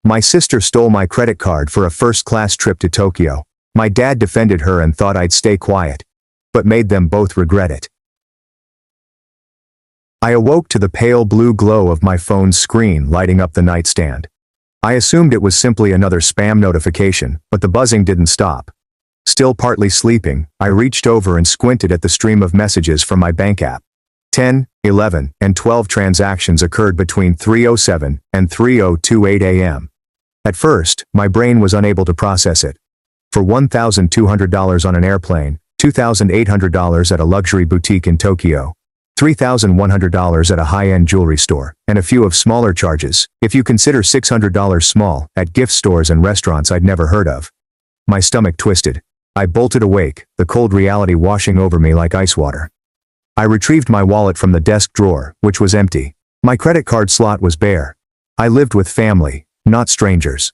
My sister stole my credit card for a first-class trip to Tokyo. My dad defended her and thought I'd stay quiet, but made them both regret it. I awoke to the pale blue glow of my phone's screen lighting up the nightstand. I assumed it was simply another spam notification, but the buzzing didn't stop. Still partly sleeping, I reached over and squinted at the stream of messages from my bank app. 10, 11, and 12 transactions occurred between 3:07 and 3:28 a.m. At first, my brain was unable to process it. For $1,200 on an airplane, $2,800 at a luxury boutique in Tokyo, $3,100 at a high-end jewelry store, and a few of smaller charges, if you consider $600 small, at gift stores and restaurants I'd never heard of. My stomach twisted. I bolted awake, the cold reality washing over me like ice water. I retrieved my wallet from the desk drawer, which was empty. My credit card slot was bare. I lived with family, not strangers.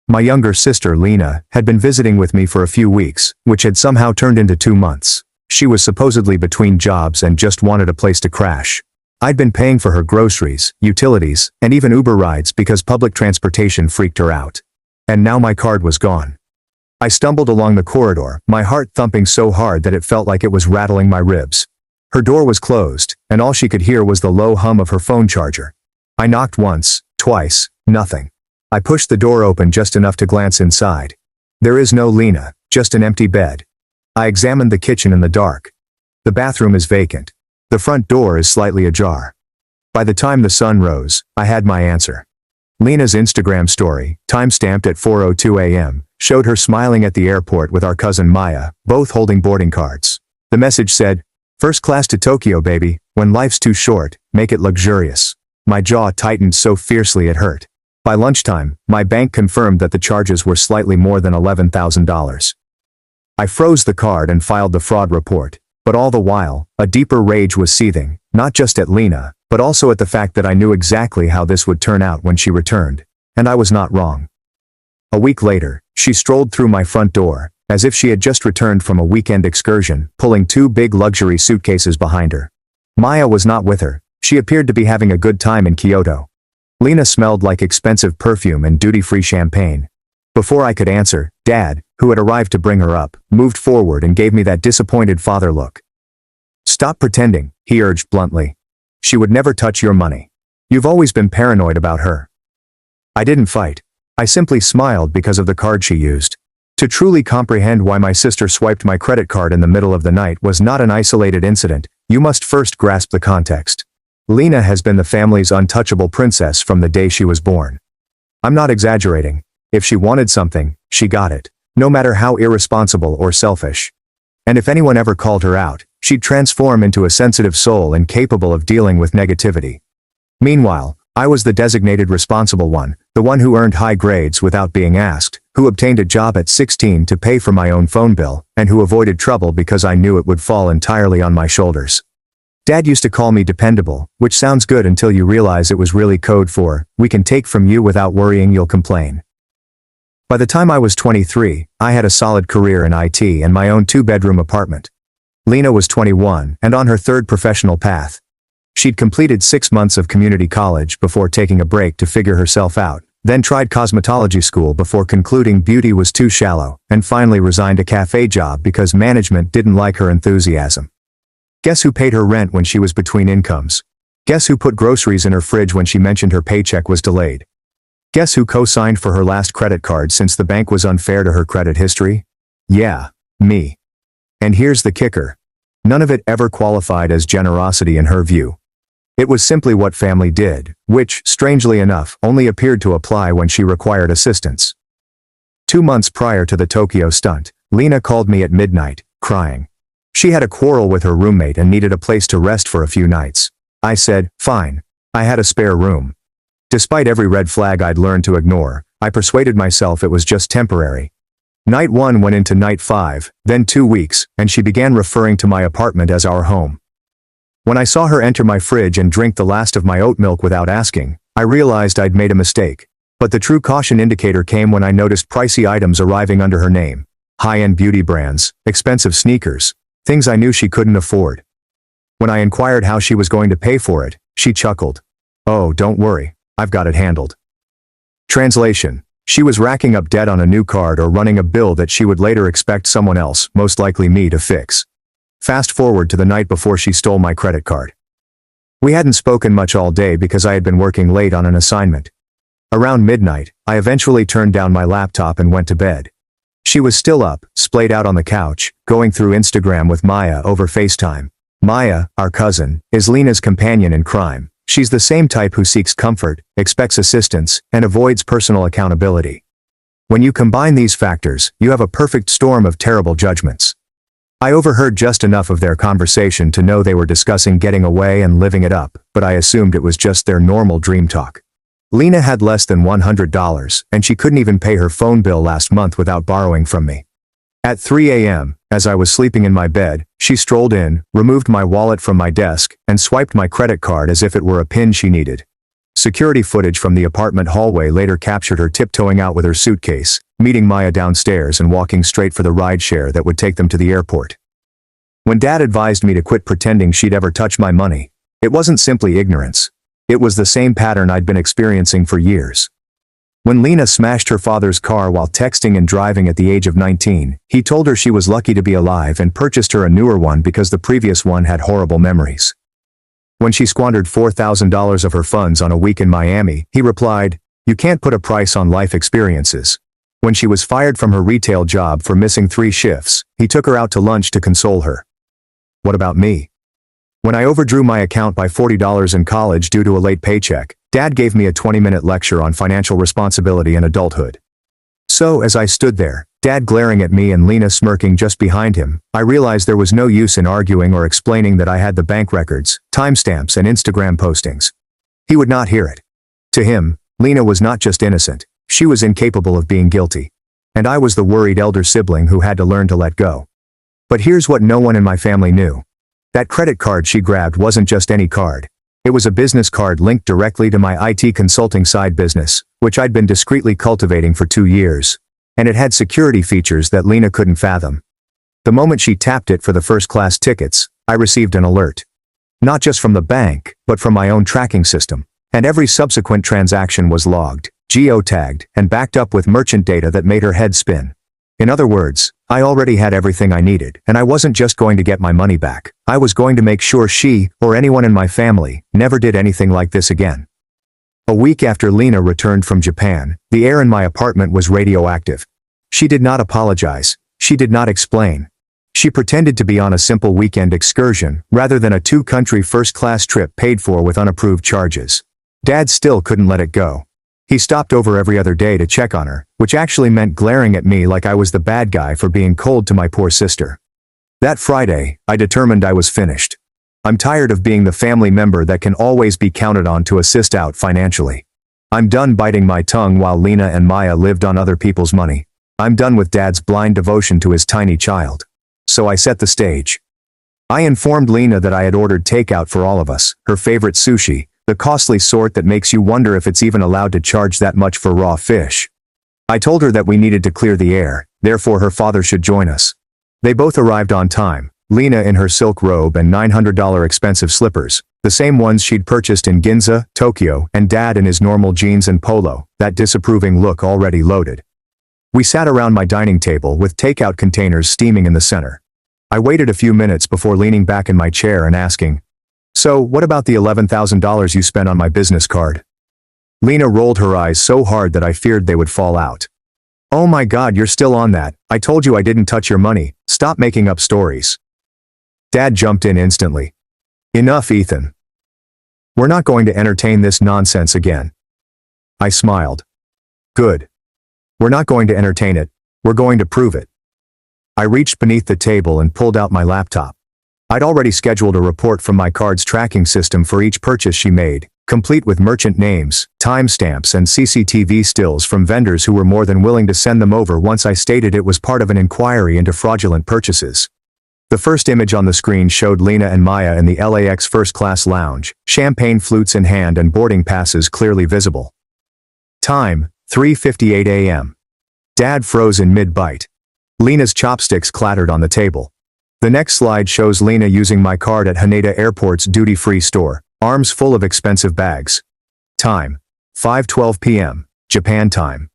My younger sister, Lena, had been visiting with me for a few weeks, which had somehow turned into 2 months. She was supposedly between jobs and just wanted a place to crash. I'd been paying for her groceries, utilities, and even Uber rides because public transportation freaked her out. And now my card was gone. I stumbled along the corridor, my heart thumping so hard that it felt like it was rattling my ribs. Her door was closed, and all she could hear was the low hum of her phone charger. I knocked once, twice, nothing. I pushed the door open just enough to glance inside. There is no Lena, just an empty bed. I examined the kitchen in the dark. The bathroom is vacant. The front door is slightly ajar. By the time the sun rose, I had my answer. Lena's Instagram story, time-stamped at 4:02 a.m., showed her smiling at the airport with our cousin Maya, both holding boarding cards. The message said, "First class to Tokyo, baby. When life's too short, make it luxurious." My jaw tightened so fiercely it hurt. By lunchtime, my bank confirmed that the charges were slightly more than $11,000. I froze the card and filed the fraud report, but all the while, a deeper rage was seething, not just at Lena, but also at the fact that I knew exactly how this would turn out when she returned, and I was not wrong. A week later, she strolled through my front door, as if she had just returned from a weekend excursion, pulling 2 big luxury suitcases behind her. Maya was not with her. She appeared to be having a good time in Kyoto. Lena smelled like expensive perfume and duty-free champagne. Before I could answer, Dad, who had arrived to bring her up, moved forward and gave me that disappointed father look. "Stop pretending," he urged bluntly. "She would never touch your money. You've always been paranoid about her." I didn't fight. I simply smiled because of the card she used. To truly comprehend why my sister swiped my credit card in the middle of the night was not an isolated incident, you must first grasp the context. Lena has been the family's untouchable princess from the day she was born. I'm not exaggerating. If she wanted something, she got it, no matter how irresponsible or selfish. And if anyone ever called her out, she'd transform into a sensitive soul incapable of dealing with negativity. Meanwhile, I was the designated responsible one, the one who earned high grades without being asked, who obtained a job at 16 to pay for my own phone bill, and who avoided trouble because I knew it would fall entirely on my shoulders. Dad used to call me dependable, which sounds good until you realize it was really code for, we can take from you without worrying you'll complain. By the time I was 23, I had a solid career in IT and my own 2-bedroom apartment. Lena was 21 and on her 3rd professional path. She'd completed 6 months of community college before taking a break to figure herself out, then tried cosmetology school before concluding beauty was too shallow, and finally resigned a cafe job because management didn't like her enthusiasm. Guess who paid her rent when she was between incomes? Guess who put groceries in her fridge when she mentioned her paycheck was delayed? Guess who co-signed for her last credit card since the bank was unfair to her credit history? Yeah, me. And here's the kicker. None of it ever qualified as generosity in her view. It was simply what family did, which, strangely enough, only appeared to apply when she required assistance. 2 months prior to the Tokyo stunt, Lena called me at midnight, crying. She had a quarrel with her roommate and needed a place to rest for a few nights. I said, fine. I had a spare room. Despite every red flag I'd learned to ignore, I persuaded myself it was just temporary. Night 1 went into night 5, then 2 weeks, and she began referring to my apartment as our home. When I saw her enter my fridge and drink the last of my oat milk without asking, I realized I'd made a mistake. But the true caution indicator came when I noticed pricey items arriving under her name. High-end beauty brands, expensive sneakers, things I knew she couldn't afford. When I inquired how she was going to pay for it, she chuckled. Oh, don't worry, I've got it handled. Translation: she was racking up debt on a new card or running a bill that she would later expect someone else, most likely me, to fix. Fast forward to the night before she stole my credit card. We hadn't spoken much all day because I had been working late on an assignment. Around midnight, I eventually turned down my laptop and went to bed. She was still up, splayed out on the couch, going through Instagram with Maya over FaceTime. Maya, our cousin, is Lena's companion in crime. She's the same type who seeks comfort, expects assistance, and avoids personal accountability. When you combine these factors, you have a perfect storm of terrible judgments. I overheard just enough of their conversation to know they were discussing getting away and living it up, but I assumed it was just their normal dream talk. Lena had less than $100, and she couldn't even pay her phone bill last month without borrowing from me. At 3 a.m., as I was sleeping in my bed, she strolled in, removed my wallet from my desk, and swiped my credit card as if it were a PIN she needed. Security footage from the apartment hallway later captured her tiptoeing out with her suitcase, meeting Maya downstairs and walking straight for the rideshare that would take them to the airport. When Dad advised me to quit pretending she'd ever touch my money, it wasn't simply ignorance. It was the same pattern I'd been experiencing for years. When Lena smashed her father's car while texting and driving at the age of 19, he told her she was lucky to be alive and purchased her a newer one because the previous one had horrible memories. When she squandered $4,000 of her funds on a week in Miami, he replied, "You can't put a price on life experiences." When she was fired from her retail job for missing 3 shifts, he took her out to lunch to console her. What about me? When I overdrew my account by $40 in college due to a late paycheck, Dad gave me a 20-minute lecture on financial responsibility and adulthood. So, as I stood there, Dad glaring at me and Lena smirking just behind him, I realized there was no use in arguing or explaining that I had the bank records, timestamps, and Instagram postings. He would not hear it. To him, Lena was not just innocent, she was incapable of being guilty. And I was the worried elder sibling who had to learn to let go. But here's what no one in my family knew. That credit card she grabbed wasn't just any card. It was a business card linked directly to my IT consulting side business, which I'd been discreetly cultivating for 2 years. And it had security features that Lena couldn't fathom. The moment she tapped it for the first-class tickets, I received an alert. Not just from the bank, but from my own tracking system. And every subsequent transaction was logged, geotagged, and backed up with merchant data that made her head spin. In other words, I already had everything I needed, and I wasn't just going to get my money back. I was going to make sure she, or anyone in my family, never did anything like this again. A week after Lena returned from Japan, the air in my apartment was radioactive. She did not apologize. She did not explain. She pretended to be on a simple weekend excursion, rather than a 2-country first-class trip paid for with unapproved charges. Dad still couldn't let it go. He stopped over every other day to check on her, which actually meant glaring at me like I was the bad guy for being cold to my poor sister. That Friday, I determined I was finished. I'm tired of being the family member that can always be counted on to assist out financially. I'm done biting my tongue while Lena and Maya lived on other people's money. I'm done with Dad's blind devotion to his tiny child. So I set the stage. I informed Lena that I had ordered takeout for all of us, her favorite sushi, the costly sort that makes you wonder if it's even allowed to charge that much for raw fish. I told her that we needed to clear the air, therefore her father should join us. They both arrived on time, Lena in her silk robe and $900 expensive slippers, the same ones she'd purchased in Ginza, Tokyo, and Dad in his normal jeans and polo, that disapproving look already loaded. We sat around my dining table with takeout containers steaming in the center. I waited a few minutes before leaning back in my chair and asking, "So, what about the $11,000 you spent on my business card?" Lena rolled her eyes so hard that I feared they would fall out. "Oh my God, you're still on that. I told you I didn't touch your money. Stop making up stories." Dad jumped in instantly. "Enough, Ethan. We're not going to entertain this nonsense again." I smiled. "Good. We're not going to entertain it. We're going to prove it." I reached beneath the table and pulled out my laptop. I'd already scheduled a report from my card's tracking system for each purchase she made, complete with merchant names, timestamps, and CCTV stills from vendors who were more than willing to send them over once I stated it was part of an inquiry into fraudulent purchases. The first image on the screen showed Lena and Maya in the LAX first-class lounge, champagne flutes in hand and boarding passes clearly visible. Time, 3:58 a.m. Dad froze in mid-bite. Lena's chopsticks clattered on the table. The next slide shows Lena using my card at Haneda Airport's duty-free store, arms full of expensive bags. Time, 5:12 p.m. Japan time.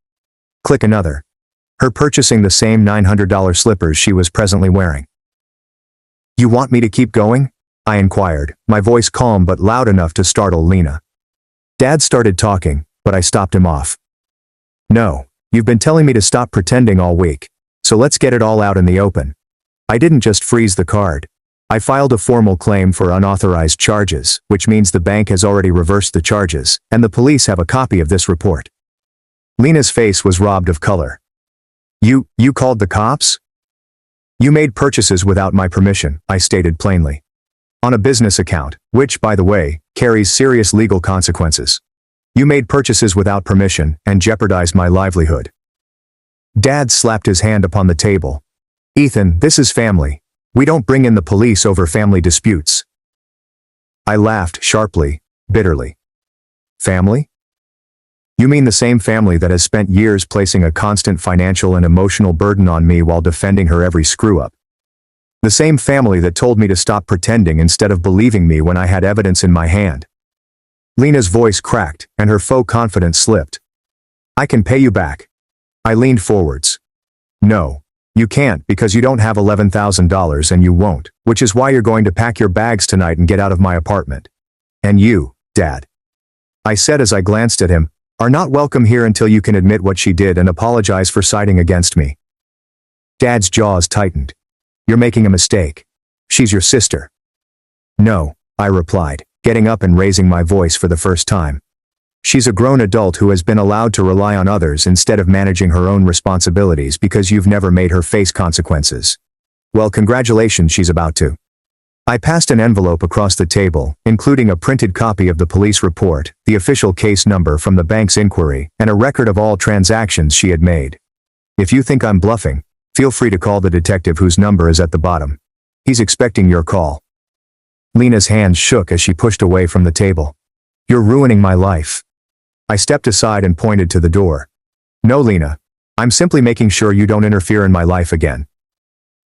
Click another. Her purchasing the same $900 slippers she was presently wearing. You want me to keep going? I inquired, my voice calm but loud enough to startle Lena. Dad started talking, but I stopped him off. No, you've been telling me to stop pretending all week, so let's get it all out in the open. I didn't just freeze the card. I filed a formal claim for unauthorized charges, which means the bank has already reversed the charges, and the police have a copy of this report. Lena's face was robbed of color. You called the cops? You made purchases without my permission, I stated plainly. On a business account, which, by the way, carries serious legal consequences. You made purchases without permission and jeopardized my livelihood. Dad slapped his hand upon the table. Ethan, this is family. We don't bring in the police over family disputes. I laughed sharply, bitterly. Family? You mean the same family that has spent years placing a constant financial and emotional burden on me while defending her every screw-up. The same family that told me to stop pretending instead of believing me when I had evidence in my hand. Lena's voice cracked, and her faux confidence slipped. I can pay you back. I leaned forwards. No, you can't because you don't have $11,000 and you won't, which is why you're going to pack your bags tonight and get out of my apartment. And you, Dad, I said as I glanced at him, are not welcome here until you can admit what she did and apologize for siding against me. Dad's jaws tightened. You're making a mistake. She's your sister. No, I replied, getting up and raising my voice for the first time. She's a grown adult who has been allowed to rely on others instead of managing her own responsibilities because you've never made her face consequences. Well, congratulations, she's about to. I passed an envelope across the table, including a printed copy of the police report, the official case number from the bank's inquiry, and a record of all transactions she had made. If you think I'm bluffing, feel free to call the detective whose number is at the bottom. He's expecting your call. Lena's hands shook as she pushed away from the table. You're ruining my life. I stepped aside and pointed to the door. No, Lena. I'm simply making sure you don't interfere in my life again.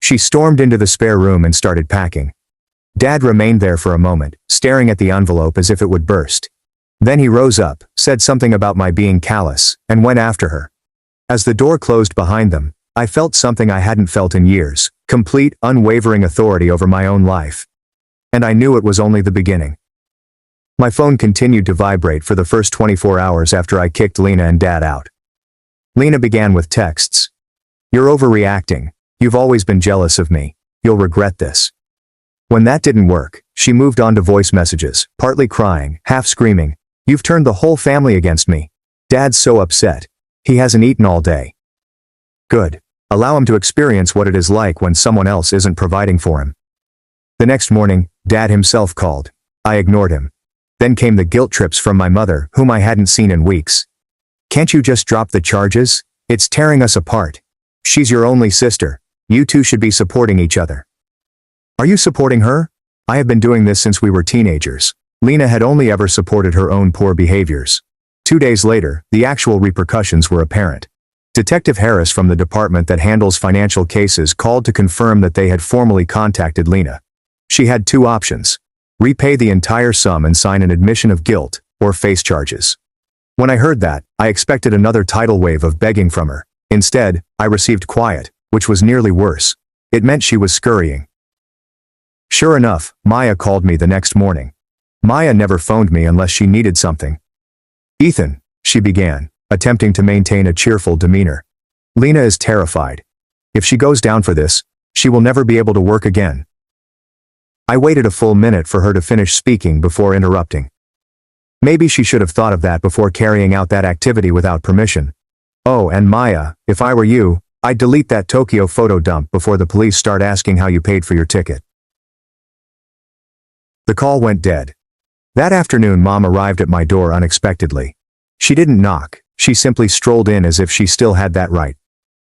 She stormed into the spare room and started packing. Dad remained there for a moment, staring at the envelope as if it would burst. Then he rose up, said something about my being callous, and went after her. As the door closed behind them, I felt something I hadn't felt in years, complete, unwavering authority over my own life. And I knew it was only the beginning. My phone continued to vibrate for the first 24 hours after I kicked Lena and Dad out. Lena began with texts. You're overreacting. You've always been jealous of me. You'll regret this. When that didn't work, she moved on to voice messages, partly crying, half screaming. You've turned the whole family against me. Dad's so upset. He hasn't eaten all day. Good. Allow him to experience what it is like when someone else isn't providing for him. The next morning, Dad himself called. I ignored him. Then came the guilt trips from my mother, whom I hadn't seen in weeks. Can't you just drop the charges? It's tearing us apart. She's your only sister. You two should be supporting each other. Are you supporting her? I have been doing this since we were teenagers. Lena had only ever supported her own poor behaviors. 2 days later, the actual repercussions were apparent. Detective Harris from the department that handles financial cases called to confirm that they had formally contacted Lena. She had two options: repay the entire sum and sign an admission of guilt, or face charges. When I heard that, I expected another tidal wave of begging from her. Instead, I received quiet, which was nearly worse. It meant she was scurrying. Sure enough, Maya called me the next morning. Maya never phoned me unless she needed something. Ethan, she began, attempting to maintain a cheerful demeanor. Lena is terrified. If she goes down for this, she will never be able to work again. I waited a full minute for her to finish speaking before interrupting. Maybe she should have thought of that before carrying out that activity without permission. Oh, and Maya, if I were you, I'd delete that Tokyo photo dump before the police start asking how you paid for your ticket. The call went dead. That afternoon, Mom arrived at my door unexpectedly. She didn't knock, she simply strolled in as if she still had that right.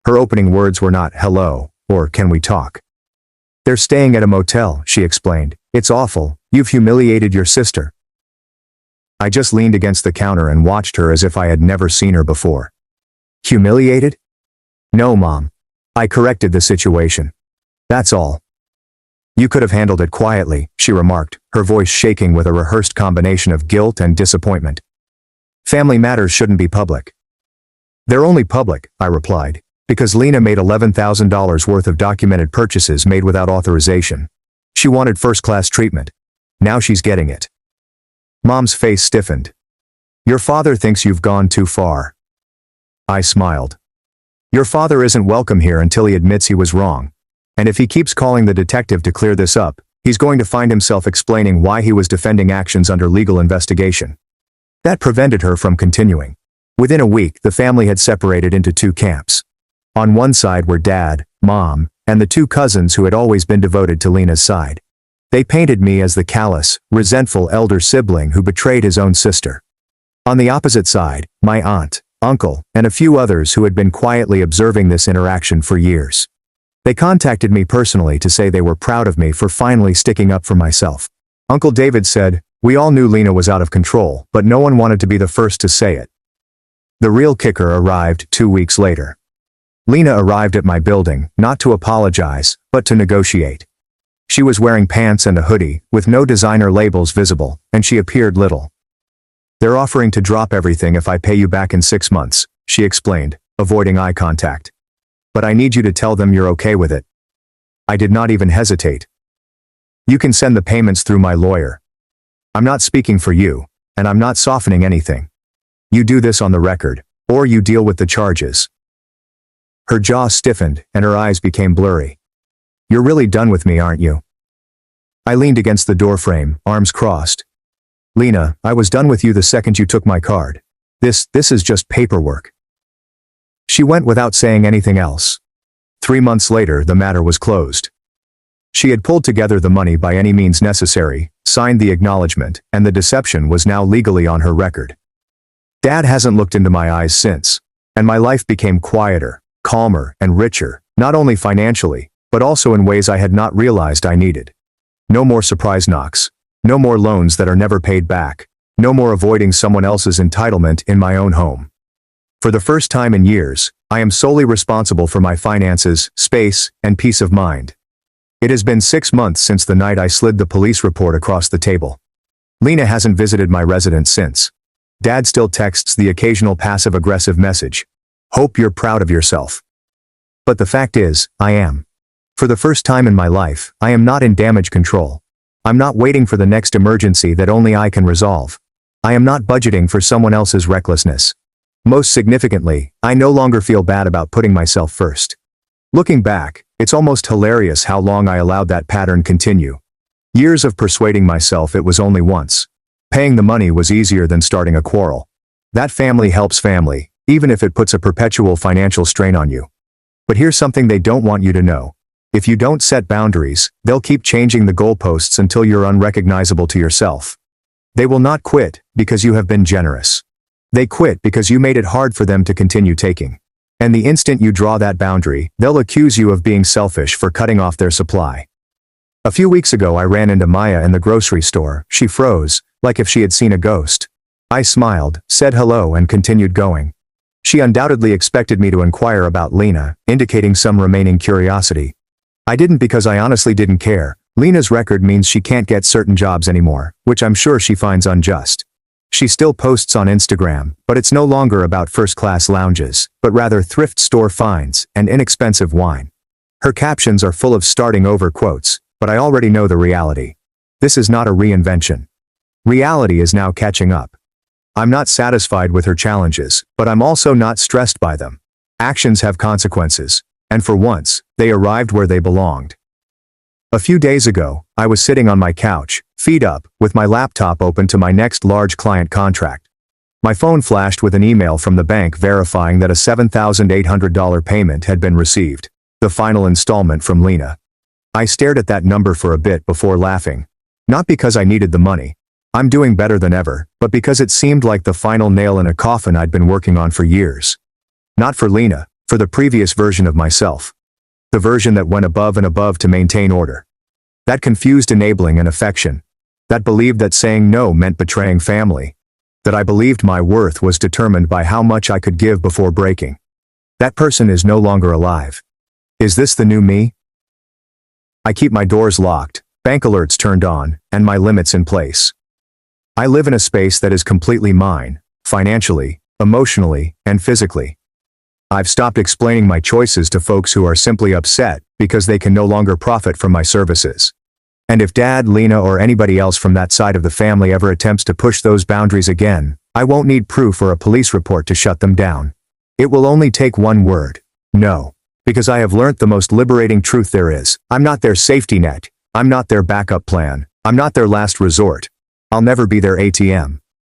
Her opening words were not "hello" or "can we talk." They're staying at a motel, she explained. It's awful, you've humiliated your sister. I just leaned against the counter and watched her as if I had never seen her before. Humiliated? No, Mom. I corrected the situation. That's all. You could have handled it quietly, she remarked, her voice shaking with a rehearsed combination of guilt and disappointment. Family matters shouldn't be public. They're only public, I replied, because Lena made $11,000 worth of documented purchases made without authorization. She wanted first-class treatment. Now she's getting it. Mom's face stiffened. Your father thinks you've gone too far. I smiled. Your father isn't welcome here until he admits he was wrong. And if he keeps calling the detective to clear this up, he's going to find himself explaining why he was defending actions under legal investigation. That prevented her from continuing. Within a week, the family had separated into two camps. On one side were Dad, Mom, and the two cousins who had always been devoted to Lena's side. They painted me as the callous, resentful elder sibling who betrayed his own sister. On the opposite side, my aunt, uncle, and a few others who had been quietly observing this interaction for years. They contacted me personally to say they were proud of me for finally sticking up for myself. Uncle David said, "We all knew Lena was out of control, but no one wanted to be the first to say it." The real kicker arrived 2 weeks later. Lena arrived at my building, not to apologize, but to negotiate. She was wearing pants and a hoodie, with no designer labels visible, and she appeared little. "They're offering to drop everything if I pay you back in 6 months, she explained, avoiding eye contact. "But I need you to tell them you're okay with it." I did not even hesitate. "You can send the payments through my lawyer. I'm not speaking for you, and I'm not softening anything. You do this on the record, or you deal with the charges." Her jaw stiffened, and her eyes became blurry. "You're really done with me, aren't you?" I leaned against the doorframe, arms crossed. "Lena, I was done with you the second you took my card. This is just paperwork." She went without saying anything else. 3 months later, the matter was closed. She had pulled together the money by any means necessary, signed the acknowledgement, and the deception was now legally on her record. Dad hasn't looked into my eyes since, and my life became quieter, calmer, and richer, not only financially, but also in ways I had not realized I needed. No more surprise knocks. No more loans that are never paid back. No more avoiding someone else's entitlement in my own home. For the first time in years, I am solely responsible for my finances, space, and peace of mind. It has been 6 months since the night I slid the police report across the table. Lena hasn't visited my residence since. Dad still texts the occasional passive-aggressive message. "Hope you're proud of yourself." But the fact is, I am. For the first time in my life, I am not in damage control. I'm not waiting for the next emergency that only I can resolve. I am not budgeting for someone else's recklessness. Most significantly, I no longer feel bad about putting myself first. Looking back, it's almost hilarious how long I allowed that pattern continue. Years of persuading myself it was only once. Paying the money was easier than starting a quarrel. That family helps family, even if it puts a perpetual financial strain on you. But here's something they don't want you to know. If you don't set boundaries, they'll keep changing the goalposts until you're unrecognizable to yourself. They will not quit because you have been generous. They quit because you made it hard for them to continue taking. And the instant you draw that boundary, they'll accuse you of being selfish for cutting off their supply. A few weeks ago I ran into Maya in the grocery store. She froze, like if she had seen a ghost. I smiled, said hello, and continued going. She undoubtedly expected me to inquire about Lena, indicating some remaining curiosity. I didn't because I honestly didn't care. Lena's record means she can't get certain jobs anymore, which I'm sure she finds unjust. She still posts on Instagram, but it's no longer about first-class lounges, but rather thrift store finds and inexpensive wine. Her captions are full of starting over quotes, but I already know the reality. This is not a reinvention. Reality is now catching up. I'm not satisfied with her challenges, but I'm also not stressed by them. Actions have consequences, and for once, they arrived where they belonged. A few days ago, I was sitting on my couch, feet up, with my laptop open to my next large client contract. My phone flashed with an email from the bank verifying that a $7,800 payment had been received, the final installment from Lena. I stared at that number for a bit before laughing. Not because I needed the money. I'm doing better than ever, but because it seemed like the final nail in a coffin I'd been working on for years. Not for Lena, for the previous version of myself. The version that went above and above to maintain order. That confused enabling and affection. That believed that saying no meant betraying family. That I believed my worth was determined by how much I could give before breaking. That person is no longer alive. Is this the new me? I keep my doors locked, bank alerts turned on, and my limits in place. I live in a space that is completely mine, financially, emotionally, and physically. I've stopped explaining my choices to folks who are simply upset because they can no longer profit from my services. And if Dad, Lena, or anybody else from that side of the family ever attempts to push those boundaries again, I won't need proof or a police report to shut them down. It will only take one word. No. Because I have learnt the most liberating truth there is. I'm not their safety net. I'm not their backup plan. I'm not their last resort. I'll never be their ATM.